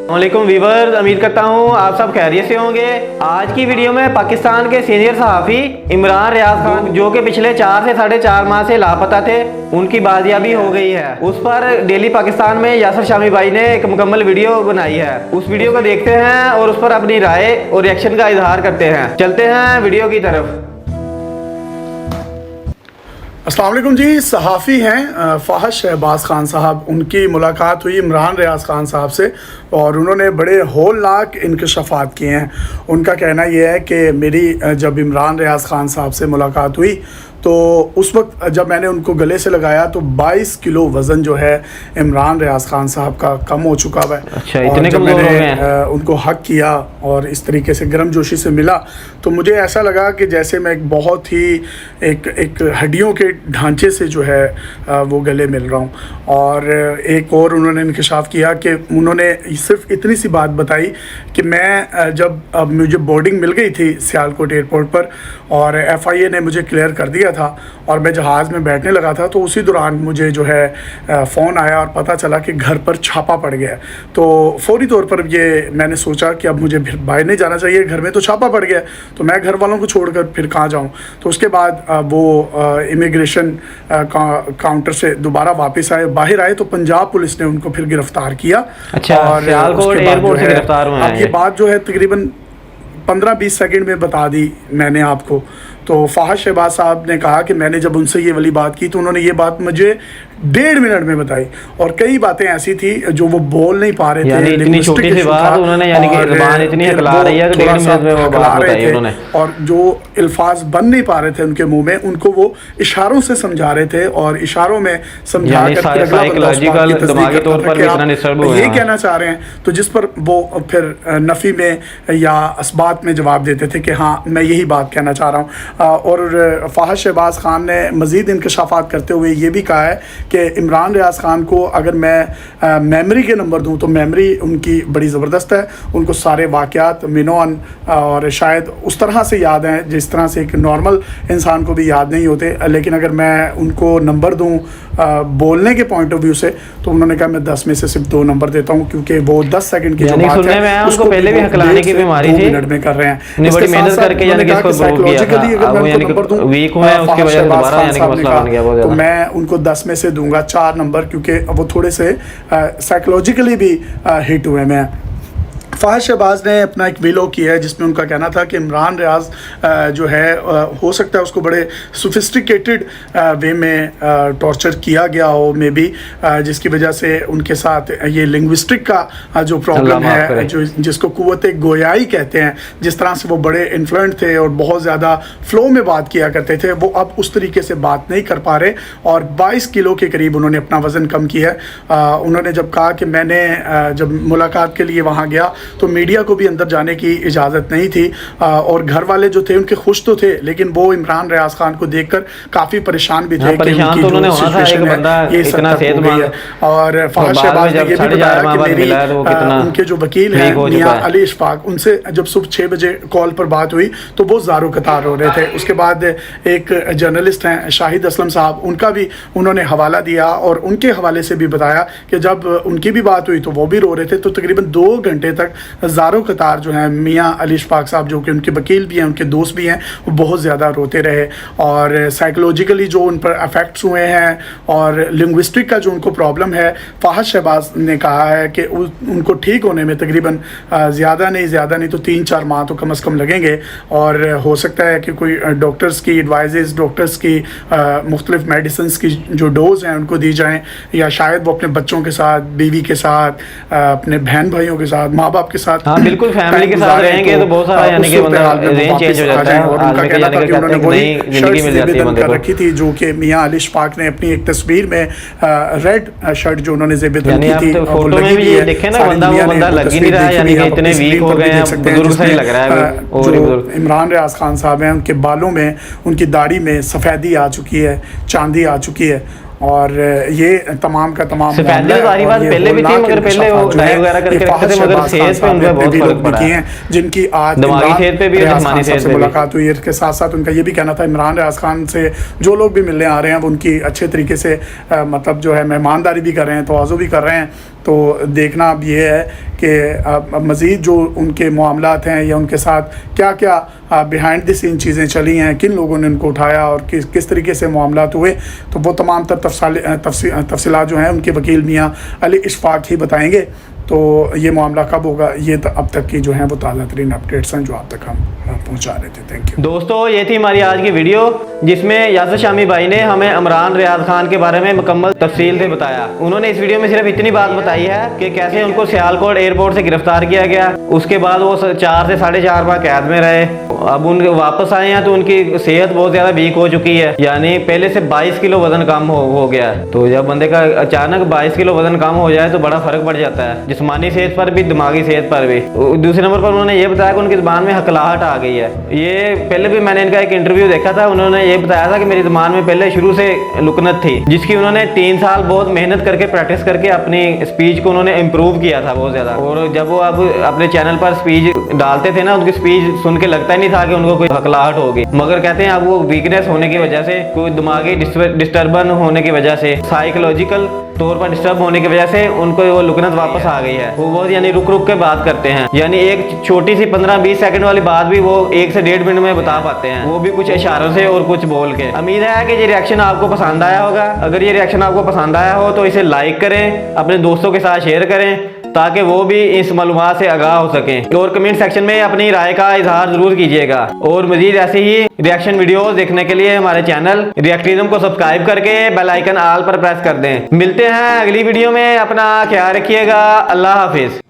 वालेकुम वीवर्स, उम्मीद करता हूँ आप सब खैरियत से होंगे। आज की वीडियो में पाकिस्तान के सीनियर सहाफ़ी इमरान रियाज खान, जो कि पिछले 4 से 4.5 माह से लापता थे, उनकी बाजियाबी हो गई है। उस पर डेली पाकिस्तान में यासर शामी भाई ने एक मुकम्मल वीडियो बनाई है। उस वीडियो को देखते हैं और उस पर अपनी राय और रिएक्शन का इजहार करते हैं। चलते हैं वीडियो की तरफ। अस्सलाम वालेकुम जी। सहाफ़ी हैं फ़ाहद शहबाज ख़ान साहब, उनकी मुलाकात हुई इमरान रियाज ख़ान साहब से और उन्होंने बड़े होलनाक इंकशाफात किए हैं। उनका कहना यह है कि मेरी जब इमरान रियाज ख़ान साहब से मुलाकात हुई तो उस वक्त जब मैंने उनको गले से लगाया तो 22 किलो वज़न जो है इमरान रियाज ख़ान साहब का कम हो चुका हुआ है। अच्छा, और इतने जब कमज़ोर हो गए मैंने हैं? उनको हक किया और इस तरीके से गर्मजोशी से मिला तो मुझे ऐसा लगा कि जैसे मैं एक बहुत ही एक हड्डियों के ढांचे से जो है वो गले मिल रहा हूँ। और एक और उन्होंने इंकशाफ किया कि उन्होंने सिर्फ इतनी सी बात बताई कि मैं जब मुझे बोर्डिंग मिल गई थी सियालकोट एयरपोर्ट पर और FIA ने मुझे क्लियर कर दिया था और मैं जहाज़ में बैठने लगा था तो उसी दौरान मुझे जो है फ़ोन आया और पता चला कि घर पर छापा पड़ गया। तो फौरी तौर पर ये मैंने सोचा कि अब मुझे फिर बाहर नहीं जाना चाहिए, घर में तो छापा पड़ गया तो मैं घर वालों को छोड़कर फिर कहाँ जाऊँ। तो उसके बाद वो इमिग्रेशन काउंटर से दोबारा वापस आए, बाहर आए तो पंजाब पुलिस ने उनको फिर गिरफ़्तार किया। अच्छा, और सियालकोट एयरपोर्ट से गिरफ्तार हुए हैं। अब ये बात जो है तकरीबन 15-20 सेकंड में बता दी मैंने आपको। तो फ़ाहद शहबाज साहब ने कहा कि मैंने जब उनसे ये वाली बात की तो उन्होंने ये बात मुझे 1.5 मिनट में बताई और कई बातें ऐसी थी जो वो बोल नहीं पा रहे थे। इतनी छोटी सी बात उन्होंने, यानी कि ज़बान इतनी हकला रही है कि 1.5 मिनट में वो बात बताई उन्होंने। और जो अल्फाज बन नहीं पा रहे थे उनके मुंह में, उनको वो इशारों से समझा रहे थे और इशारों में समझा कर दिमागी तौर पर भी इतना डिस्टर्ब हुए ये कहना चाह रहे हैं। तो जिस पर वो फिर नफ़ी में या असबात में जवाब देते थे कि हाँ मैं यही बात कहना चाह रहा हूँ। और फ़ाहद शहबाज ख़ान ने मज़ीद इंकशाफात करते हुए ये भी कहा है कि इमरान रियाज ख़ान को अगर मैं मेमोरी के नंबर दूं तो मेमोरी उनकी बड़ी ज़बरदस्त है। उनको सारे वाक़यात मिनोन और शायद उस तरह से याद हैं जिस तरह से एक नॉर्मल इंसान को भी याद नहीं होते। लेकिन अगर मैं उनको नंबर दूं बोलने के पॉइंट ऑफ व्यू से तो उन्होंने कहा मैं 10 में से सिर्फ 2 नंबर देता हूँ, क्योंकि वो 10 सेकंड की जो बात है उसको पहले भी हकलाने की बीमारी थी, 2 मिनट में कर रहे हैं। बड़ी मेहनत करके यानी कि इसको प्रूव किया था। अब वो यानी कि वीक हुए हैं, उसकी वजह से दोबारा यानी कि मसला बन गया बहुत तो ज़्यादा। मैं उनको 10 में से दूंगा 4 नंबर, क्योंकि वो थोड़े से साइकोलॉजिकली भी हिट हुए मैं। फ़ाहद शहबाज ने अपना एक वीडियो किया है जिसमें उनका कहना था कि इमरान रियाज जो है हो सकता है उसको बड़े सोफिस्टिकेटेड वे में टॉर्चर किया गया हो मे बी, जिसकी वजह से उनके साथ ये लिंग्विस्टिक का जो प्रॉब्लम है, जो जिसको कुव्वत गोयाई कहते हैं, जिस तरह से वो बड़े इन्फ्लुएंट थे और बहुत ज़्यादा फ़्लो में बात किया करते थे, वो अब उस तरीके से बात नहीं कर पा रहे और 22 किलो के करीब उन्होंने अपना वज़न कम किया है। उन्होंने जब कहा कि मैंने जब मुलाकात के लिए वहाँ गया तो मीडिया को भी अंदर जाने की इजाज़त नहीं थी और घर वाले जो थे उनके खुश तो थे, लेकिन वो इमरान रियाज खान को देखकर काफ़ी परेशान भी थे। परेशान तो उन्होंने होना था, एक बंदा इतना सेहतमंद। और फ़ाहद शहबाज ने ये भी बताया कि मेरी उनके जो वकील हैं मियां अली इशफाक, उनसे जब सुबह 6 बजे कॉल पर बात हुई तो वो ज़ारो कतार हो रहे थे। उसके बाद एक जर्नलिस्ट हैं शाहिद असलम साहब, उनका भी उन्होंने हवाला दिया और उनके हवाले से भी बताया कि जब उनकी भी बात हुई तो वो भी रो रहे थे। तो तकरीबन 2 घंटे तक ज़ारो कतार जो है मियां अली इशफाक साहब, जो कि उनके वकील भी हैं, उनके दोस्त भी हैं, वो बहुत ज़्यादा रोते रहे। और साइकोलॉजिकली जो उन पर अफेक्ट्स हुए हैं और लिंग्विस्टिक का जो उनको प्रॉब्लम है, फ़ाहद शहबाज ने कहा है कि उनको ठीक होने में तकरीबन ज़्यादा नहीं तो 3-4 माह तो कम से कम लगेंगे। और हो सकता है कि कोई डॉक्टर्स की एडवाइजेस, डॉक्टर्स की मुख्तलिफ मेडिसिन की जो डोज हैं उनको दी जाएँ, या शायद वो अपने बच्चों के साथ, बीवी के साथ, अपने बहन भाइयों के साथ, माँ बाप के साथ, हाँ बिल्कुल फैमिली के साथ रहेंगे तो बहुत सारा यानी कि बंदा रेंज चेंज हो जाता है। और उनका कहना था कि उन्होंने वही शर्ट कर रखी थी जो कि मियां अली इशफाक ने अपनी एक तस्वीर में रेड शर्ट जो उन्होंने ज़ेबतन की थी, फोटो में भी ये देखे ना बंदा, वो बंदा लग ही नहीं रहा है, यानी कि इतने वीक हो गए हैं, बुजुर्ग सा ही लग रहा है। और इमरान रियाज खान साहब हैं, उनके बालों में, उनकी दाढ़ी में सफ़ेदी आ चुकी है, चांदी आ चुकी है और ये तमाम का तमाम पहले भी थी, मगर पहले वो डाई वगैरह करके रखते थे, मगर सेहत पे उनका बहुत फर्क पड़ा है, जिनकी आज दिमागी सेहत पे भी और जिस्मानी सेहत पे मुलाकात हुई। इसके साथ साथ उनका ये भी कहना था इमरान रियाज खान से जो लोग भी मिलने आ रहे हैं वो उनकी अच्छे तरीके से मतलब जो है मेहमानदारी भी कर रहे हैं, तवाज़ु भी कर रहे हैं। तो देखना अब ये है कि मज़ीद जो उनके मामलात हैं या उनके साथ क्या क्या बिहाइंड द सीन चीज़ें चली हैं, किन लोगों ने उनको उठाया और किस तरीके से मामलात हुए, तो वो तमाम तर तफसीलात जो हैं उनके वकील मियाँ अली इशफाक ही बताएंगे। तो ये मामला कब होगा, ये तो अब तक की जो है वो ताज़ा तरीन अपडेट्स हैं जो आप तक हम पहुंचा रहे थे। थैंक यू दोस्तों, ये थी हमारी आज की वीडियो जिसमें यासिर शामी भाई ने हमें इमरान रियाज खान के बारे में मुकम्मल तफसील से बताया। उन्होंने इस वीडियो में सिर्फ इतनी बात बताई है कि कैसे उनको सियालकोट एयरपोर्ट से गिरफ्तार किया गया, उसके बाद वो 4 से 4.5 माह कैद में रहे, अब उन वापस आए हैं तो उनकी सेहत बहुत ज़्यादा वीक हो चुकी है, यानी पहले से 22 किलो वजन कम हो गया है। तो जब बंदे का अचानक 22 किलो वजन कम हो जाए तो बड़ा फर्क पड़ जाता है, जिस्मानी सेहत पर भी, दिमागी सेहत पर भी। दूसरे नंबर पर उन्होंने ये बताया कि उनकी ज़बान में हकलाहट आ गई है। ये पहले भी मैंने इनका एक इंटरव्यू देखा था, उन्होंने ये बताया था कि मेरी ज़बान में पहले शुरू से लुकनत थी, जिसकी उन्होंने 3 साल बहुत मेहनत करके प्रैक्टिस करके अपनी स्पीच को उन्होंने इम्प्रूव किया था बहुत ज़्यादा। और जब वो अब अपने चैनल पर स्पीच डालते थे ना, उनकी स्पीच सुन के लगता ही नहीं था कि उनको कोई हकलाहट होगी, मगर कहते हैं अब वो वीकनेस होने की वजह से, कोई दिमागी डिस्टर्बन होने की वजह से, साइकोलॉजिकल तौर पर डिस्टर्ब होने की वजह से उनको वो लुकनत वापस आ गई है। वो बहुत यानी रुक रुक के बात करते हैं, यानी एक छोटी सी 15-20 सेकंड वाली बात भी वो 1 से 1.5 मिनट में बता पाते हैं, वो भी कुछ इशारों से और कुछ बोल के। उम्मीद है कि ये रिएक्शन आपको पसंद आया होगा। अगर ये रिएक्शन आपको पसंद आया हो तो इसे लाइक करें, अपने दोस्तों के साथ शेयर करें ताकि वो भी इस मालूमात से आगाह हो सकें, और कमेंट सेक्शन में अपनी राय का इजहार जरूर कीजिएगा। और मजीद ऐसे ही रिएक्शन वीडियोस देखने के लिए हमारे चैनल रिएक्टिज्म को सब्सक्राइब करके बेल आइकन ऑल पर प्रेस कर दें। मिलते हैं अगली वीडियो में, अपना ख्याल रखिएगा। अल्लाह हाफिज।